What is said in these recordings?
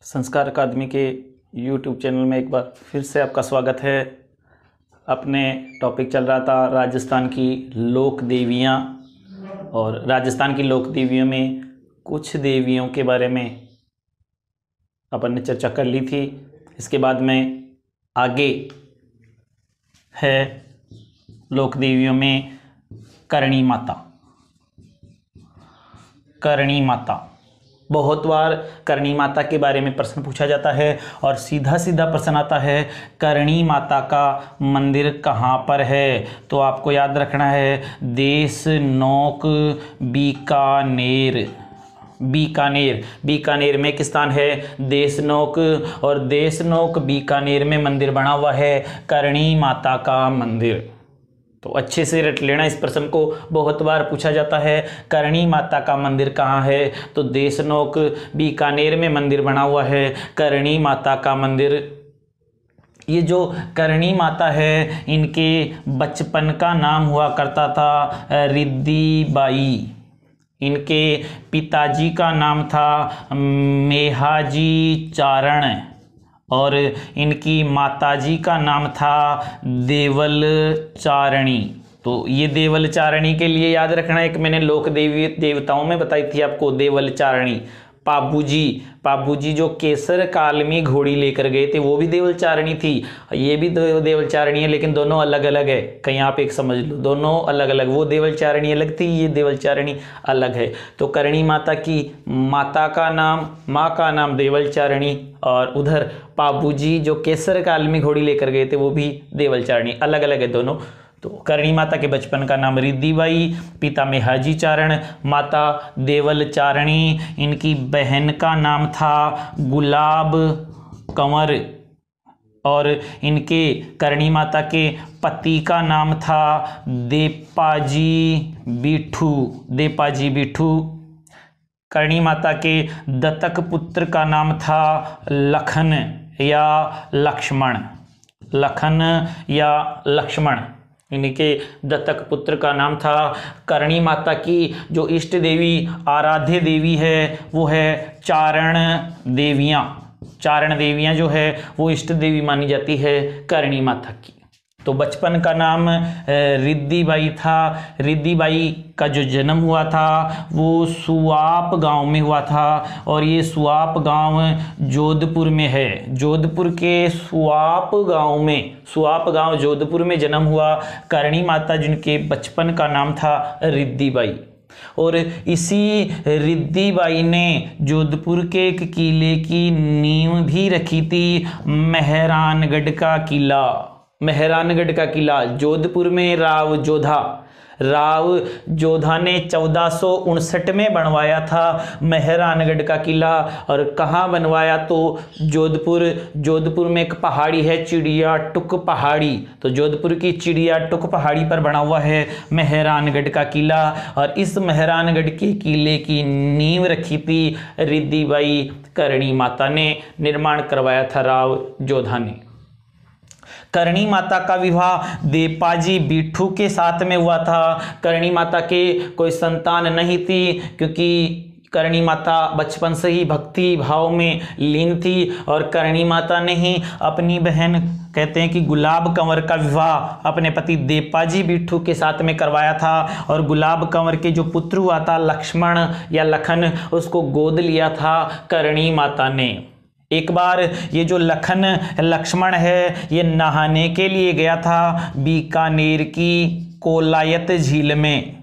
संस्कार अकादमी के YouTube channel में एक बार फिर से आपका स्वागत है। अपने टॉपिक चल रहा था राजस्थान की लोक देवियाँ, और राजस्थान की लोक देवियों में कुछ देवियों के बारे में अपन ने चर्चा कर ली थी। इसके बाद में आगे है लोक देवियों में करणी माता। करणी माता, बहुत बार करणी माता के बारे में प्रश्न पूछा जाता है और सीधा सीधा प्रश्न आता है करणी माता का मंदिर कहाँ पर है। तो आपको याद रखना है देशनोक बीकानेर। बीकानेर में एक स्थान है देशनोक, और देशनोक बीकानेर में मंदिर बना हुआ है करणी माता का मंदिर। तो अच्छे से रट लेना, इस प्रश्न को बहुत बार पूछा जाता है करणी माता का मंदिर कहाँ है। तो देशनोक बीकानेर में मंदिर बना हुआ है करणी माता का मंदिर। ये जो करणी माता है, इनके बचपन का नाम हुआ करता था रिद्धि बाई। इनके पिताजी का नाम था मेहाजी चारण, और इनकी माताजी का नाम था देवल चारणी। तो ये देवल चारणी के लिए याद रखना, एक मैंने लोक देवताओं में बताई थी आपको देवल चारणी। पाबूजी जो केसर काल में घोड़ी लेकर गए थे वो भी देवल चारणी थी, ये भी देवल चारणी है, लेकिन दोनों अलग अलग है। कहीं आप एक समझ लो, दोनों अलग अलग, वो देवल चारणी अलग थी, ये देवल चारणी अलग है। तो करणी माता की माँ का नाम देवल चारणी, और उधर पाबूजी जो केसर काल में घोड़ी लेकर गए थे वो भी देवल चारणी, अलग अलग है दोनों। तो करणी माता के बचपन का नाम रिद्धि बाई, पिता मेहाजी चारण, माता देवल चारणी। इनकी बहन का नाम था गुलाब कंवर, और इनके करणी माता के पति का नाम था देपाजी बिठू। करणी माता के दत्तक पुत्र का नाम था लखन या लक्ष्मण। इनके दत्तक पुत्र का नाम था। करणी माता की जो इष्ट देवी, आराध्य देवी है, वो है चारण देवियाँ जो है वो इष्ट देवी मानी जाती है करणी माता की। तो बचपन का नाम रिद्धि बाई था। रिद्धि बाई का जो जन्म हुआ था वो सुआप गांव में हुआ था, और ये सुआप गांव जोधपुर में है। जोधपुर के सुआप गांव जोधपुर में जन्म हुआ करणी माता, जिनके बचपन का नाम था रिद्धि बाई। और इसी रिद्धि बाई ने जोधपुर के एक किले की नींव भी रखी थी, मेहरानगढ़ का किला। जोधपुर में राव जोधा ने 1459 में बनवाया था मेहरानगढ़ का किला। और कहाँ बनवाया? तो जोधपुर में एक पहाड़ी है चिड़िया टुक पहाड़ी, तो जोधपुर की चिड़िया टुक पहाड़ी पर बना हुआ है मेहरानगढ़ का किला। और इस मेहरानगढ़ के किले की नींव रखी थी रिद्धि बाई करणी माता ने, निर्माण करवाया था राव जोधा ने। करणी माता का विवाह देपाजी बिठू के साथ में हुआ था। करणी माता के कोई संतान नहीं थी, क्योंकि करणी माता बचपन से ही भक्ति भाव में लीन थी, और करणी माता ने ही अपनी बहन, कहते हैं कि गुलाब कंवर का विवाह अपने पति देपाजी बिठू के साथ में करवाया था। और गुलाब कंवर के जो पुत्र हुआ था लक्ष्मण या लखन, उसको गोद लिया था करणी माता ने। एक बार ये जो लक्ष्मण है, ये नहाने के लिए गया था बीकानेर की कोलायत झील में।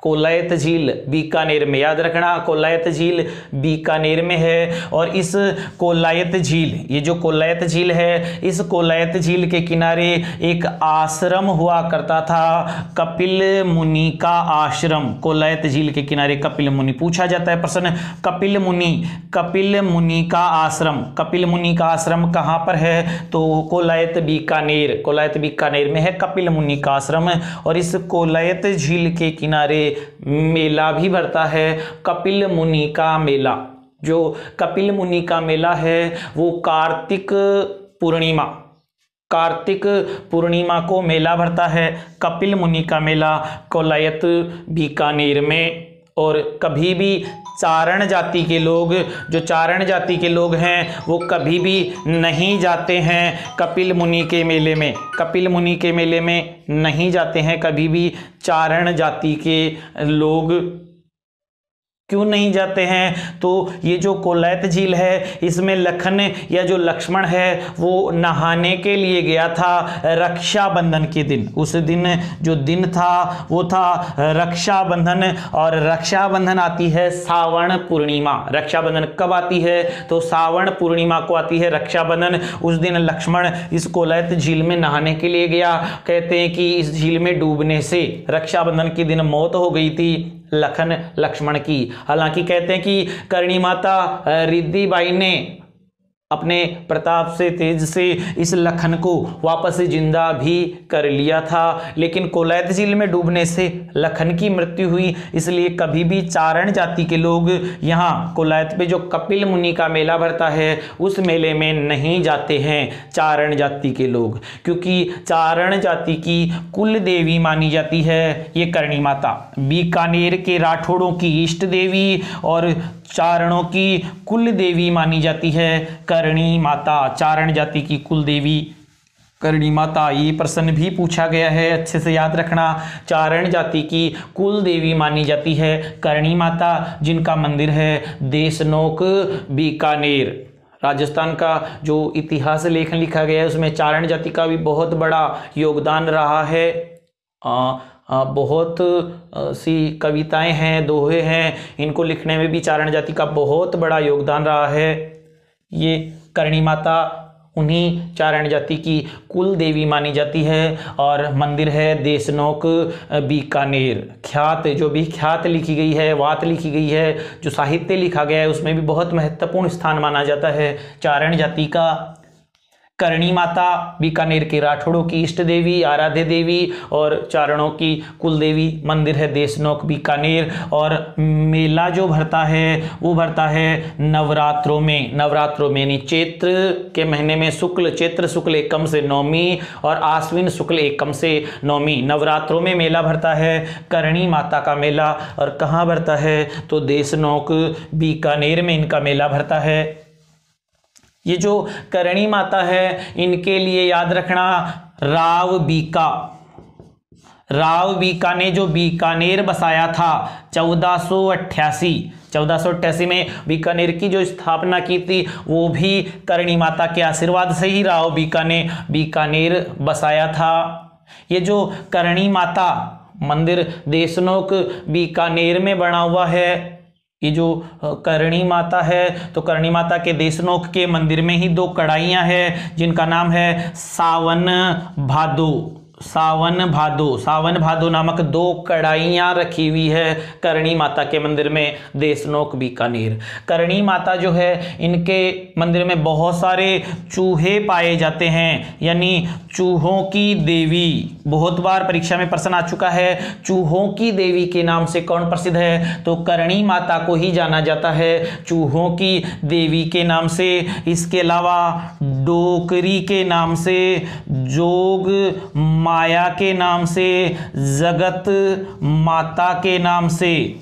कोलायत झील बीकानेर में, याद रखना कोलायत झील बीकानेर में है। और इस कोलायत झील, ये जो कोलायत झील है, इस कोलायत झील के किनारे एक आश्रम हुआ करता था, कपिल मुनि का आश्रम। कोलायत झील के किनारे कपिल मुनि, पूछा जाता है प्रश्न कपिल मुनि का आश्रम कहाँ पर है? तो कोलायत बीकानेर में है कपिल मुनि का आश्रम। और इस कोलायत झील के किनारे मेला भी भरता है, कपिल मुनि का मेला। जो कपिल मुनि का मेला है वो कार्तिक पूर्णिमा को मेला भरता है, कपिल मुनि का मेला कोलायत बीकानेर में। और कभी भी चारण जाति के लोग, जो चारण जाति के लोग हैं वो कभी भी नहीं जाते हैं कपिल मुनि के मेले में, कपिल मुनि के मेले में नहीं जाते हैं कभी भी चारण जाति के लोग। क्यों नहीं जाते हैं? तो ये जो कोलैत झील है इसमें लखन या जो लक्ष्मण है वो नहाने के लिए गया था रक्षाबंधन के दिन। उस दिन जो दिन था वो था रक्षाबंधन, और रक्षाबंधन आती है सावन पूर्णिमा। रक्षाबंधन कब आती है? तो सावन पूर्णिमा को आती है रक्षाबंधन। उस दिन लक्ष्मण इस कोलैत झील में नहाने के लिए गया। कहते हैं कि इस झील में डूबने से रक्षाबंधन के दिन मौत हो गई थी लखन लक्ष्मण की। हालांकि कहते हैं कि करणी माता रिद्धि बाई ने अपने प्रताप से, तेज से इस लखन को वापस जिंदा भी कर लिया था, लेकिन कोलैत झील में डूबने से लखन की मृत्यु हुई। इसलिए कभी भी चारण जाति के लोग यहाँ कोलैत पे जो कपिल मुनि का मेला भरता है उस मेले में नहीं जाते हैं चारण जाति के लोग, क्योंकि चारण जाति की कुल देवी मानी जाती है ये करणी माता। बीकानेर के राठौड़ों की इष्ट देवी और चारणों की कुल देवी मानी जाती है करणी माता। चारण जाति की कुल देवी करणी माता। ये प्रश्न भी पूछा गया है, अच्छे से याद रखना। चारण जाति की कुल देवी मानी जाती है करणी माता, जिनका मंदिर है देशनोक बीकानेर। राजस्थान का जो इतिहास लेखन लिखा गया है उसमें चारण जाति का भी बहुत बड़ा योगदान रहा है। बहुत सी कविताएं हैं, दोहे हैं, इनको लिखने में भी चारण जाति का बहुत बड़ा योगदान रहा है। ये करणी माता उन्हीं चारण जाति की कुल देवी मानी जाती है, और मंदिर है देशनोक बीकानेर। ख्यात, जो भी ख्यात लिखी गई है, वात लिखी गई है, जो साहित्य लिखा गया है उसमें भी बहुत महत्वपूर्ण स्थान माना जाता है चारण जाति का। करणी माता बीकानेर के राठौड़ों की इष्ट देवी, आराध्य देवी और चारणों की कुल देवी। मंदिर है देशनोक बीकानेर, और मेला जो भरता है वो भरता है नवरात्रों में। नवरात्रों में यानी चैत्र के महीने में चैत्र शुक्ल एकम से नवमी और आश्विन शुक्ल एकम से नवमी नवरात्रों में मेला भरता है करणी माता का मेला। और कहाँ भरता है? तो देशनोक बीकानेर में इनका मेला भरता है। ये जो करणी माता है इनके लिए याद रखना राव बीका ने जो बीकानेर बसाया था 1488 में बीकानेर की जो स्थापना की थी वो भी करणी माता के आशीर्वाद से ही राव बीका ने बीकानेर बसाया था। ये जो करणी माता मंदिर देशनोक बीकानेर में बना हुआ है, ये जो करणी माता है तो करणी माता के देशनोक के मंदिर में ही दो कढ़ाइयाँ हैं जिनका नाम है सावन भादो नामक दो कढ़ाइयाँ रखी हुई है करणी माता के मंदिर में देशनोक बीकानेर। करणी माता जो है इनके मंदिर में बहुत सारे चूहे पाए जाते हैं, यानी चूहों की देवी। बहुत बार परीक्षा में प्रश्न आ चुका है, चूहों की देवी के नाम से कौन प्रसिद्ध है? तो करणी माता को ही जाना जाता है चूहों की देवी के नाम से। इसके अलावा डोकरी के नाम से, जोग माया के नाम से, जगत माता के नाम से,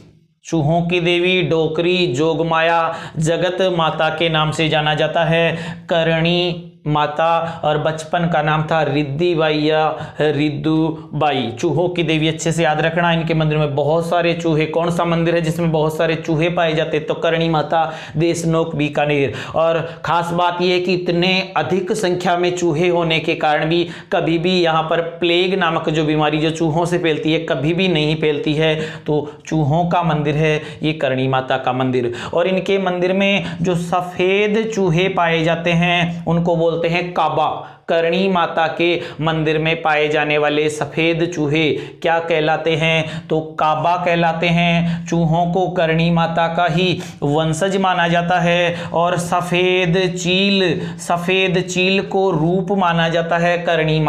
चूहों की देवी डोकरी, जोग माया, जगत माता के नाम से जाना जाता है करणी माता। और बचपन का नाम था रिद्धि बाई या रिद्धू बाई। चूहों की देवी अच्छे से याद रखना। इनके मंदिर में बहुत सारे चूहे। कौन सा मंदिर है जिसमें बहुत सारे चूहे पाए जाते? तो करणी माता देशनोक बीकानेर। और खास बात यह है कि इतने अधिक संख्या में चूहे होने के कारण भी कभी भी यहाँ पर प्लेग नामक जो बीमारी जो चूहों से फैलती है कभी भी नहीं फैलती है। तो चूहों का मंदिर है ये करणी माता का मंदिर। और इनके मंदिर में जो सफेद चूहे पाए जाते हैं उनको बोलते हैं काबा। करणी माता के मंदिर में पाए जाने वाले सफेद चूहे क्या कहलाते हैं? तो काबा कहलाते हैं। चूहों को करणी माता का ही वंशज माना जाता है। और सफेद चील को रूप माना जाता है करणी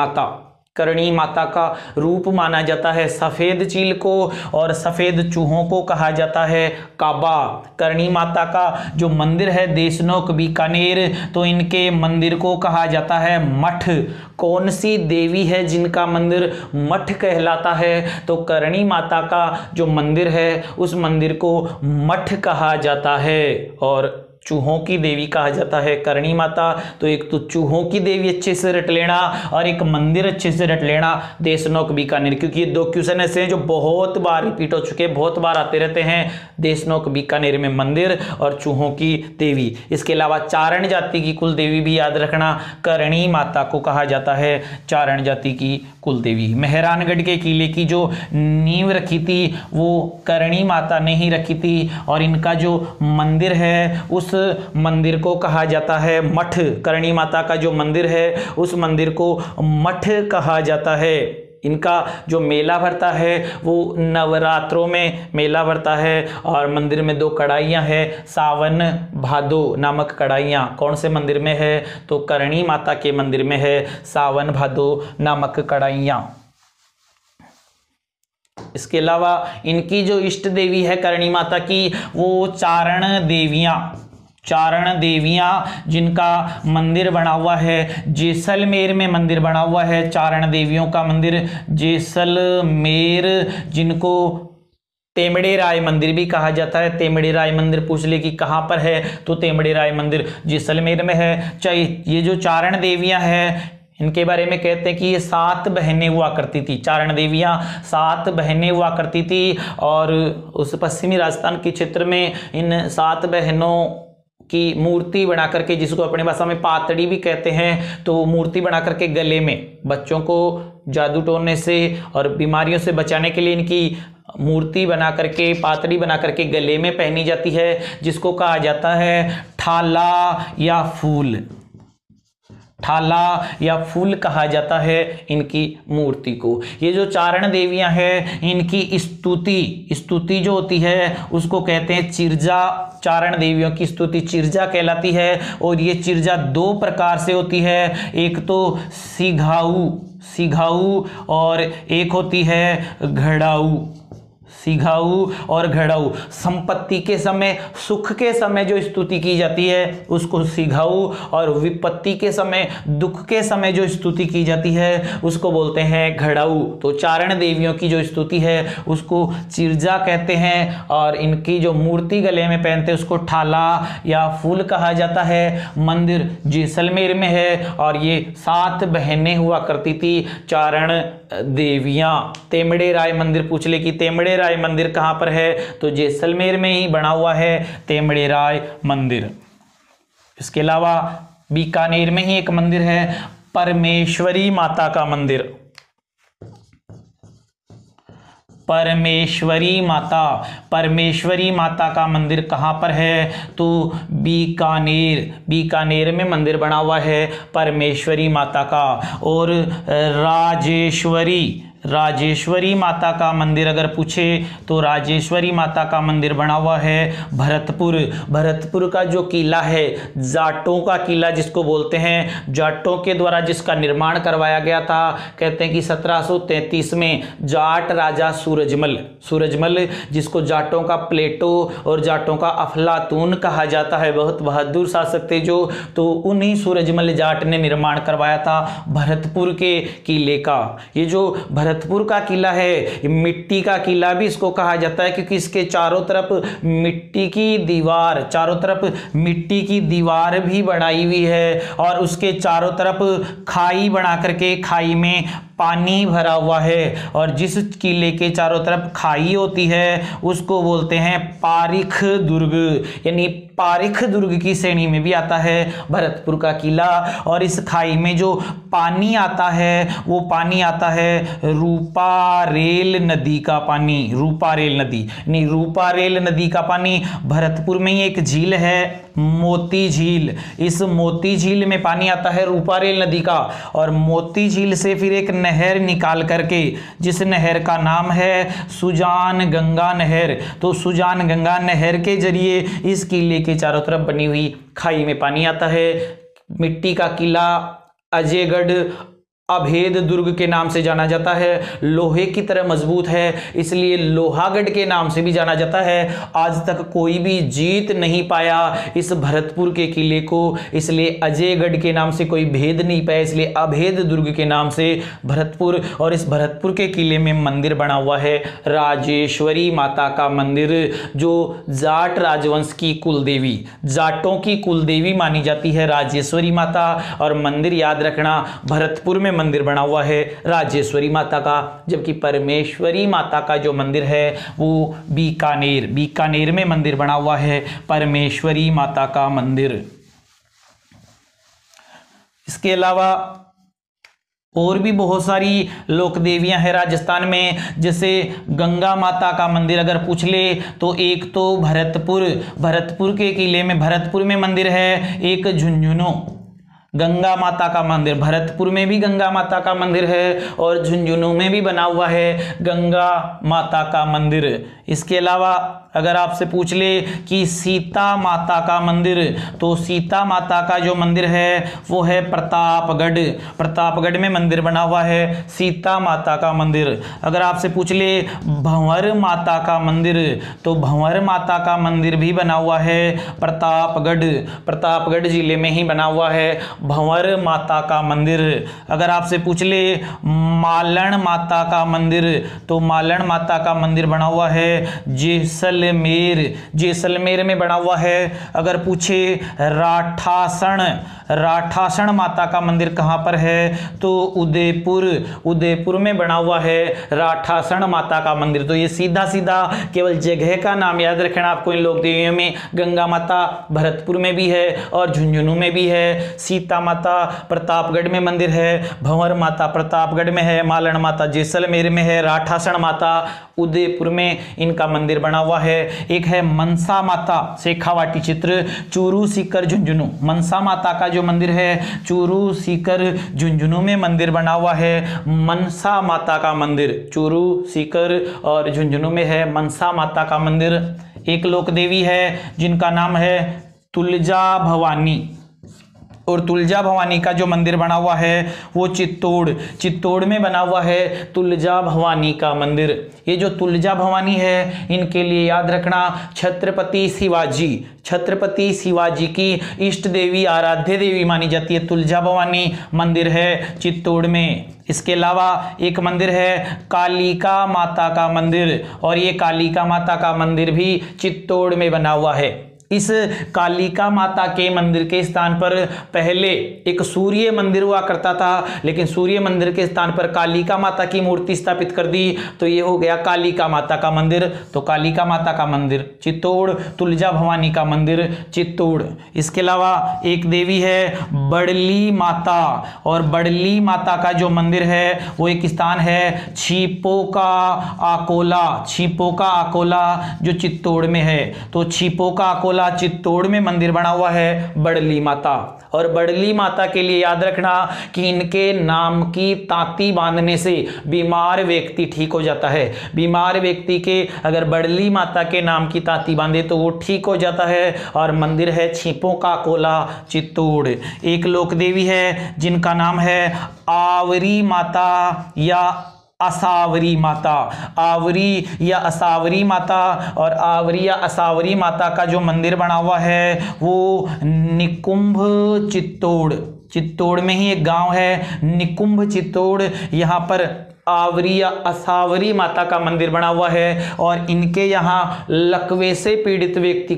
करणी माता का रूप माना जाता है। सफेद चील को और सफेद चूहों को कहा जाता है काबा। करणी माता का जो मंदिर है देशनोक बीकानेर, तो इनके मंदिर को कहा जाता है मठ। कौन सी देवी है जिनका मंदिर मठ कहलाता है? तो करणी माता का जो मंदिर है उस मंदिर को मठ कहा जाता है। और चूहों की देवी कहा जाता है करणी माता। तो एक तो चूहों की देवी अच्छे से रट लेना और एक मंदिर अच्छे से रट लेना देशनोक बीकानेर, क्योंकि ये दो क्वेश्चन ऐसे हैं जो बहुत बार रिपीट हो चुके हैं, बहुत बार आते रहते हैं। देशनोक बीकानेर में मंदिर और चूहों की देवी। इसके अलावा चारण जाति की कुल देवी भी याद रखना, करणी माता को कहा जाता है चारण जाति की कुल देवी। मेहरानगढ़ के किले की जो नींव रखी थी वो करणी माता ने ही रखी थी, और इनका जो मंदिर है उस मंदिर को कहा जाता है मठ। करणी माता का जो मंदिर है उस मंदिर को मठ कहा जाता है। इनका जो मेला भरता है वो नवरात्रों में मेला भरता है, और मंदिर में 2 कढ़ाइयाँ हैं, सावन भादो नामक कढ़ाइयाँ। कौन से मंदिर में है? तो करणी माता के मंदिर में है सावन भादो नामक कढ़ाइयाँ। इसके अलावा इनकी जो इष्ट देवी है करणी माता की वो चारण देवियां जिनका मंदिर बना हुआ है जैसलमेर में मंदिर बना हुआ है चारण देवियों का मंदिर जैसलमेर, जिनको तेमड़े राय मंदिर भी कहा जाता है। तेमड़े राय मंदिर पूछ ले कि कहाँ पर है, तो तेमड़े राय मंदिर जैसलमेर में है। चाहे ये जो चारण देवियां हैं इनके बारे में कहते हैं कि ये 7 बहनें हुआ करती थी। चारण देवियां 7 बहनें हुआ करती थी, और उस पश्चिमी राजस्थान के क्षेत्र में इन 7 बहनों की मूर्ति बना करके, जिसको अपनी भाषा में पातड़ी भी कहते हैं, तो मूर्ति बना करके गले में बच्चों को जादू टोने से और बीमारियों से बचाने के लिए इनकी मूर्ति बना करके, पातड़ी बना करके गले में पहनी जाती है, जिसको कहा जाता है ठाला या फूल। ठाला या फूल कहा जाता है इनकी मूर्ति को। ये जो चारण देवियां हैं इनकी स्तुति जो होती है उसको कहते हैं चिरजा। चारण देवियों की स्तुति चिरजा कहलाती है, और ये चिरजा 2 प्रकार से होती है। एक तो सिघाऊ और एक होती है घड़ाऊ। सिघाऊ और घड़ाऊ, संपत्ति के समय, सुख के समय जो स्तुति की जाती है उसको सिघाऊ, और विपत्ति के समय, दुख के समय जो स्तुति की जाती है उसको बोलते हैं घड़ाऊ। तो चारण देवियों की जो स्तुति है उसको चिरजा कहते हैं, और इनकी जो मूर्ति गले में पहनते हैं उसको ठाला या फूल कहा जाता है। मंदिर जैसलमेर में है, और ये 7 बहनें हुआ करती थी चारण देवियां। तेमड़े राय मंदिर पूछ ले कि तेमड़े राय मंदिर कहां पर है, तो जैसलमेर में ही बना हुआ है तेमड़े राय मंदिर। इसके अलावा बीकानेर में ही एक मंदिर है परमेश्वरी माता का मंदिर। परमेश्वरी माता का मंदिर कहाँ पर है, तो बीकानेर में मंदिर बना हुआ है परमेश्वरी माता का। और राजेश्वरी माता का मंदिर अगर पूछे तो राजेश्वरी माता का मंदिर बना हुआ है भरतपुर का जो किला है, जाटों का किला जिसको बोलते हैं, जाटों के द्वारा जिसका निर्माण करवाया गया था। कहते हैं कि 1733 में जाट राजा सूरजमल जिसको जाटों का प्लेटो और जाटों का अफलातून कहा जाता है, बहुत बहादुर शासक थे जो, तो उन्हीं सूरजमल जाट ने निर्माण करवाया था भरतपुर के किले का। ये जो भरतपुर का किला है मिट्टी का किला भी इसको कहा जाता है, क्योंकि इसके चारों तरफ मिट्टी की दीवार भी बनाई हुई है, और उसके चारों तरफ खाई बना करके खाई में पानी भरा हुआ है, और जिस किले के चारों तरफ खाई होती है उसको बोलते हैं पारिख दुर्ग, यानी पारिख दुर्ग की श्रेणी में भी आता है भरतपुर का किला। और इस खाई में जो पानी आता है वो पानी आता है रूपारेल नदी का पानी। रूपारेल नदी का पानी। भरतपुर में ही एक झील है मोती झील, इस मोती झील में पानी आता है रूपारेल नदी का, और मोती झील से फिर एक नहर निकाल करके, जिस नहर का नाम है सुजान गंगा नहर, तो सुजान गंगा नहर के जरिए इस किले के चारों तरफ बनी हुई खाई में पानी आता है। मिट्टी का किला अजयगढ़ अभेद दुर्ग के नाम से जाना जाता है। लोहे की तरह मजबूत है, इसलिए लोहागढ़ के नाम से भी जाना जाता है। आज तक कोई भी जीत नहीं पाया इस भरतपुर के किले को, इसलिए अजयगढ़ के नाम से कोई भेद नहीं पाया, इसलिए अभेद दुर्ग के नाम से भरतपुर। और इस भरतपुर के किले में मंदिर बना हुआ है राजेश्वरी माता का मंदिर, जो जाट राजवंश की कुलदेवी, जाटों की कुलदेवी मानी जाती है राजेश्वरी माता। और मंदिर याद रखना, भरतपुर में मंदिर बना हुआ है राजेश्वरी माता का, जबकि परमेश्वरी माता का जो मंदिर है वो बीकानेर में मंदिर बना हुआ है परमेश्वरी माता का मंदिर। इसके अलावा और भी बहुत सारी लोक देवियां हैं राजस्थान में, जैसे गंगा माता का मंदिर अगर पूछ ले तो एक तो भरतपुर के किले में भरतपुर में मंदिर है, एक झुंझुनू गंगा माता का मंदिर, भरतपुर में भी गंगा माता का मंदिर है और झुंझुनू में भी बना हुआ है गंगा माता का मंदिर। इसके अलावा अगर आपसे पूछ ले कि सीता माता का मंदिर, तो सीता माता का जो मंदिर है वो है प्रतापगढ़ में मंदिर बना हुआ है सीता माता का मंदिर। अगर आपसे पूछ ले भंवर माता का मंदिर, तो भंवर माता का मंदिर भी बना हुआ है प्रतापगढ़ जिले में ही बना हुआ है भंवर माता का मंदिर। अगर आपसे पूछ ले मालन माता का मंदिर, तो मालन माता का मंदिर बना हुआ है जैसलमेर में बना हुआ है। अगर पूछे राठासण माता का मंदिर कहाँ पर है, तो उदयपुर में बना हुआ है राठासण माता का मंदिर। तो ये सीधा केवल जगह का नाम याद रखना आपको इन लोक देवियों में। गंगा माता भरतपुर में भी है और झुंझुनू में भी है, सीता माता प्रतापगढ़ में मंदिर है, भंवर माता प्रतापगढ़ में है, मालन माता जैसलमेर में है, राठासण माता उदयपुर में इनका मंदिर बना हुआ है। एक है मनसा माता शेखावाटी चित्र, चूरू सीकर झुंझुनू। मनसा माता का जो मंदिर है चूरू सीकर झुंझुनू में मंदिर बना हुआ है मनसा माता का मंदिर, चूरू सीकर और झुंझुनू में है मनसा माता का मंदिर। एक लोक देवी है जिनका नाम है तुलजा भवानी, और तुलजा भवानी का जो मंदिर बना हुआ है वो चित्तौड़ में बना हुआ है तुलजा भवानी का मंदिर। ये जो तुलजा भवानी है इनके लिए याद रखना छत्रपति शिवाजी की इष्ट देवी आराध्य देवी मानी जाती है, तुलजा भवानी मंदिर है चित्तौड़ में। इसके अलावा एक मंदिर है कालिका माता का मंदिर, और ये कालिका माता का मंदिर भी चित्तौड़ में बना हुआ है। इस कालिका माता के मंदिर के स्थान पर पहले एक सूर्य मंदिर हुआ करता था, लेकिन सूर्य मंदिर के स्थान पर कालिका माता की मूर्ति स्थापित कर दी, तो ये हो गया कालिका माता का मंदिर। तो कालिका माता का मंदिर चित्तौड़, तुलजा भवानी का मंदिर चित्तौड़। इसके अलावा एक देवी है बड़ली माता, और बड़ली माता का जो मंदिर है वो एक स्थान है छिपोका आकोला जो चित्तौड़ में है। तो छिपोका आकोला चित्तौड़ में मंदिर बना हुआ है बड़ली माता। और बड़ली माता के लिए याद रखना कि इनके नाम की तांती बांधने से बीमार व्यक्ति ठीक हो जाता है। बीमार व्यक्ति के अगर बड़ली माता के नाम की तांती बांधे तो वो ठीक हो जाता है। और मंदिर है छिपों का कोला चित्तौड़। एक लोक देवी है जिनका नाम है आवरी माता या असावरी माता, आवरी या असावरी माता। और आवरी या असावरी माता का जो मंदिर बना हुआ है वो निकुंभ चित्तौड़ में ही एक गांव है निकुंभ चित्तौड़, यहाँ पर आवरी या असावरी माता का मंदिर बना हुआ है। और इनके यहाँ लकवे से पीड़ित व्यक्ति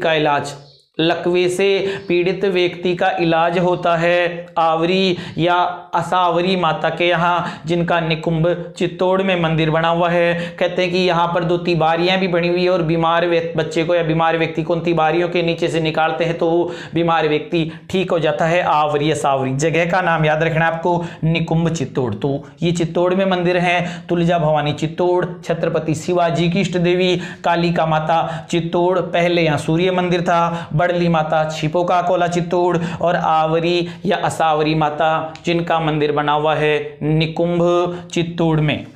का इलाज होता है आवरी या असावरी माता के यहाँ, जिनका निकुंभ चित्तौड़ में मंदिर बना हुआ है। कहते हैं कि यहाँ पर 2 तिबारियां भी बनी हुई है, और बीमार बच्चे को या बीमार व्यक्ति को उन तिबारियों के नीचे से निकालते हैं तो वो बीमार व्यक्ति ठीक हो जाता है। आवरी असावरी जगह का नाम याद रखना आपको, निकुंभ चित्तौड़। तो ये चित्तौड़ में मंदिर है तुलजा भवानी चित्तौड़, छत्रपति शिवाजी की इष्ट देवी कालिका माता चित्तौड़, पहले यहाँ सूर्य मंदिर था, बड़ली माता छिपोका कोला चित्तौड़, और आवरी या असावरी माता जिनका मंदिर बना हुआ है निकुंभ चित्तौड़ में।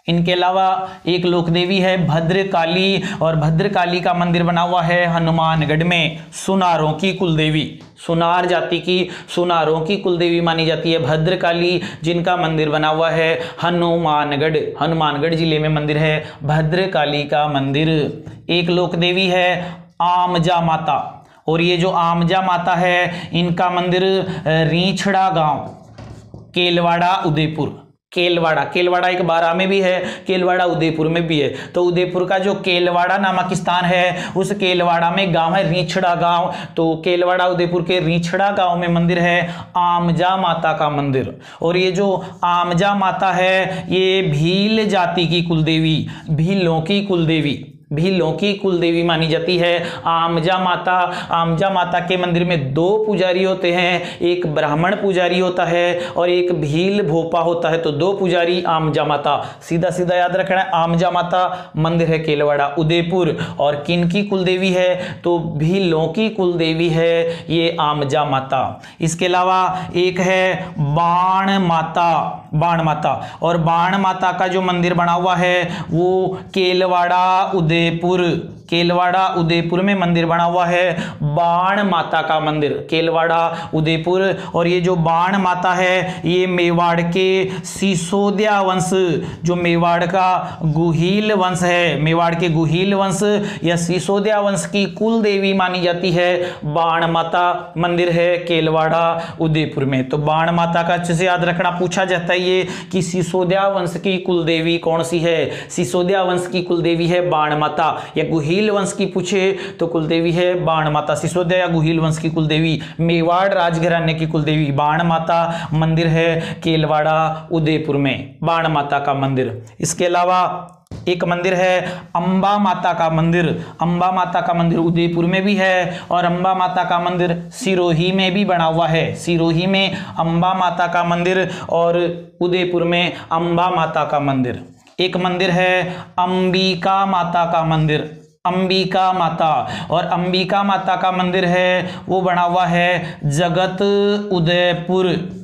इनके अलावा एक लोक देवी है भद्रकाली, और भद्रकाली का मंदिर बना हुआ है हनुमानगढ़ में। सुनारों की कुलदेवी, सुनार जाति की सुनारों की कुलदेवी मानी जाती है भद्रकाली, जिनका मंदिर बना हुआ है हनुमानगढ़। हनुमानगढ़ जिले में मंदिर है भद्रकाली का मंदिर। एक लोक देवी है आमजा माता, और ये जो आमजा माता है इनका मंदिर रीछड़ा गांव, केलवाड़ा उदयपुर। केलवाड़ा एक बारा में भी है, केलवाड़ा उदयपुर में भी है। तो उदयपुर का जो केलवाड़ा नामक स्थान है, उस केलवाड़ा में गांव है रीछड़ा गांव। तो केलवाड़ा उदयपुर के रीछड़ा गांव में मंदिर है आमजा माता का मंदिर। और ये जो आमजा माता है ये भील जाति की कुलदेवी, भीलों की कुलदेवी मानी जाती है आमजा माता। आमजा माता के मंदिर में 2 पुजारी होते हैं, एक ब्राह्मण पुजारी होता है और एक भील भोपा होता है। तो 2 पुजारी आमजा माता, सीधा सीधा याद रखना है। आमजा माता मंदिर है केलवाड़ा उदयपुर। और किन की कुलदेवी है? तो भीलों की कुलदेवी है ये आमजा माता। इसके अलावा एक है बाण माता, और बाण माता का जो मंदिर बना हुआ है वो केलवाड़ा उदयपुर में मंदिर बना हुआ है बाण माता का मंदिर, केलवाड़ा उदयपुर। और ये जो बाण माता है ये मेवाड़ के सिसोदिया वंश, जो मेवाड़ का गुहील वंश है, मेवाड़ के गुहील वंश या सिसोदिया वंश की कुल देवी मानी जाती है। बाण माता मंदिर है केलवाड़ा उदयपुर में। तो बाण माता का अच्छे से याद रखना, पूछा जाता है ये कि सिसोदिया वंश की कुल देवी कौन सी है? सिसोदिया वंश की कुल देवी है बाण माता। या गुहील वंश की पूछे तो कुलदेवी है बाण माता। सिसोदिया या गुहील वंश की कुलदेवी, मेवाड़ राजघराने की कुलदेवी बाण माता। मंदिर है केलवाड़ा उदयपुर में बाण माता का मंदिर। इसके अलावा एक मंदिर है अंबा माता का मंदिर। अंबा माता का मंदिर उदयपुर में भी है और अंबा माता का मंदिर सिरोही में भी बना हुआ है। सिरोही में अंबा माता का मंदिर और उदयपुर में अंबा माता का मंदिर। एक मंदिर है अंबिका माता का मंदिर, अंबिका माता। और अंबिका माता का मंदिर है वो बना हुआ है जगत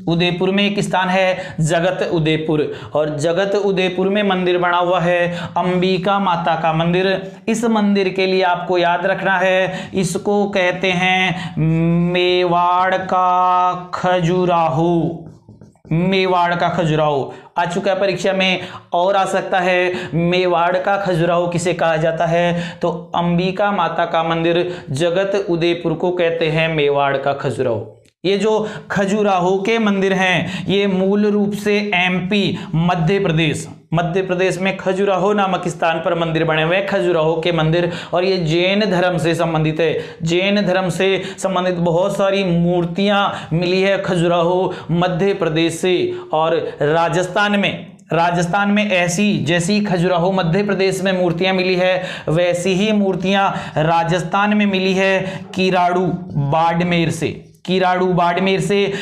उदयपुर में एक स्थान है जगत उदयपुर, और जगत उदयपुर में मंदिर बना हुआ है अंबिका माता का मंदिर। इस मंदिर के लिए आपको याद रखना है, इसको कहते हैं मेवाड़ का खजुराहो। मेवाड़ का खजुराहो आ चुका है परीक्षा में, और आ सकता है मेवाड़ का खजुराहो किसे कहा जाता है? तो अंबिका माता का मंदिर जगत उदयपुर को कहते हैं मेवाड़ का खजुराहो। ये जो खजुराहो के मंदिर हैं ये मूल रूप से एमपी मध्य प्रदेश में खजुराहो नामक स्थान पर मंदिर बने हुए हैं, खजुराहो के मंदिर। और ये जैन धर्म से संबंधित है। जैन धर्म से संबंधित बहुत सारी मूर्तियां मिली है खजुराहो मध्य प्रदेश से। और राजस्थान में ऐसी जैसी खजुराहो मध्य प्रदेश में मूर्तियां मिली है, वैसी ही मूर्तियां राजस्थान में मिली है किराड़ू बाड़मेर से।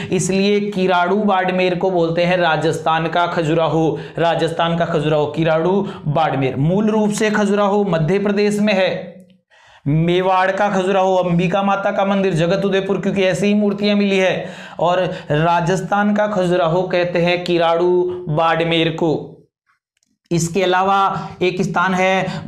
इसलिए किराड़ू बाड़मेर को बोलते हैं राजस्थान का खजुराहो किराड़ू बाड़मेर। मूल रूप से खजुराहो मध्य प्रदेश में है। मेवाड़ का खजुराहो अंबिका माता का मंदिर जगत उदयपुर, क्योंकि ऐसी ही मूर्तियां मिली है। और राजस्थान का खजुराहो कहते हैं किराड़ू बाड़मेर को। इसके अलावा एक स्थान है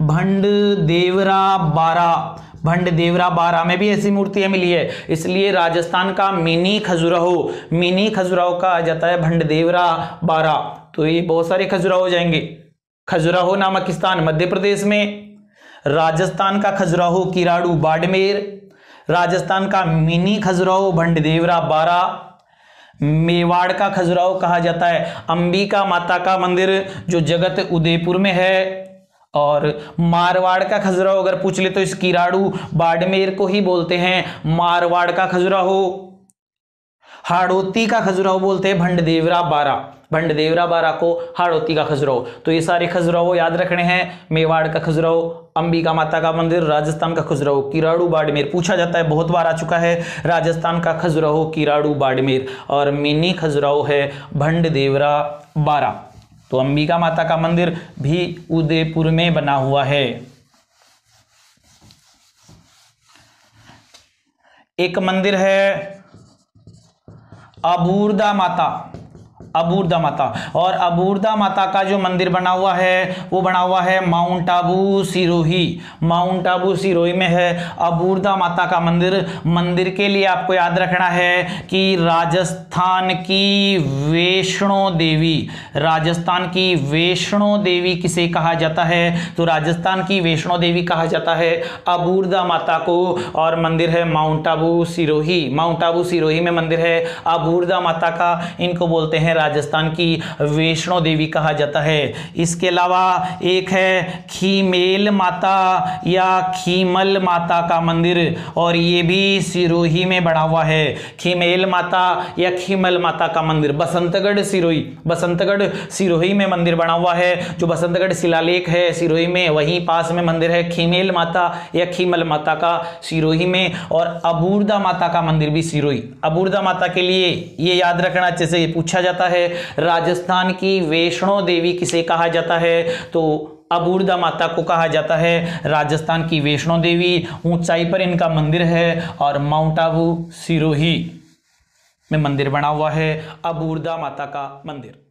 भंडदेवरा बारा में भी ऐसी मूर्तियां मिली है। इसलिए राजस्थान का मिनी खजुराहो कहा जाता है भंडदेवरा बारा। तो ये बहुत सारे खजुराहो हो जाएंगे। खजुराहो नामक स्थान मध्य प्रदेश में, राजस्थान का खजुराहो किराड़ू बाड़मेर, राजस्थान का मिनी खजुराहो भंडदेवरा बारा, मेवाड़ का खजुराहो कहा जाता है अंबिका माता का मंदिर जो जगत उदयपुर में है। और मारवाड़ का खजुराहो अगर पूछ ले तो इस किराड़ू बाड़मेर को ही बोलते हैं मारवाड़ का खजुराहो। हाड़ौती का खजुराहो बोलते हैं भंडदेवरा बारा को हाड़ौती का खजुराहो। तो ये सारे खजुराहो याद रखने हैं। मेवाड़ का खजुराहो, अंबिका माता का मंदिर, राजस्थान का खजुराहो किराड़ू बाड़मेर, पूछा जाता है, बहुत बार आ चुका है। राजस्थान का खजुराहो किराड़ू बाड़मेर और मिनी खजुराहो है भंडदेवरा बारा। तो अंबिका माता का मंदिर भी उदयपुर में बना हुआ है। एक मंदिर है अबूरदा अबूर्दा माता। और अबूर्दा माता का जो मंदिर बना हुआ है वो बना हुआ है माउंट आबू सिरोही, माउंट आबू सिरोही में है अबूर्दा माता का मंदिर। मंदिर के लिए आपको याद रखना है कि राजस्थान की वैष्णो देवी, राजस्थान की वैष्णो देवी किसे कहा जाता है, तो राजस्थान की वैष्णो देवी कहा जाता है अबूर्दा माता को। और मंदिर है माउंट आबू सिरोही, माउंट आबू सिरोही में मंदिर है अबूर्दा माता का। इनको बोलते हैं राजस्थान की वैष्णो देवी कहा जाता है। इसके अलावा एक है खीमेल माता या खीमल माता का मंदिर, और ये भी सिरोही में बना हुआ है। खीमेल माता या खीमल माता का मंदिर बसंतगढ़ सिरोही, बसंतगढ़ सिरोही में मंदिर बना हुआ है। जो बसंतगढ़ शिलालेख है सिरोही में, वहीं पास में मंदिर है खीमेल माता या खीमल माता का सिरोही में। और अबूर्दा माता का मंदिर भी सिरोही। अबूर्दा माता के लिए ये याद रखना, अच्छे से पूछा जाता है राजस्थान की वैष्णो देवी किसे कहा जाता है, तो अबूर्दा माता को कहा जाता है राजस्थान की वैष्णो देवी। ऊंचाई पर इनका मंदिर है और माउंट आबू सिरोही में मंदिर बना हुआ है अबूर्दा माता का मंदिर।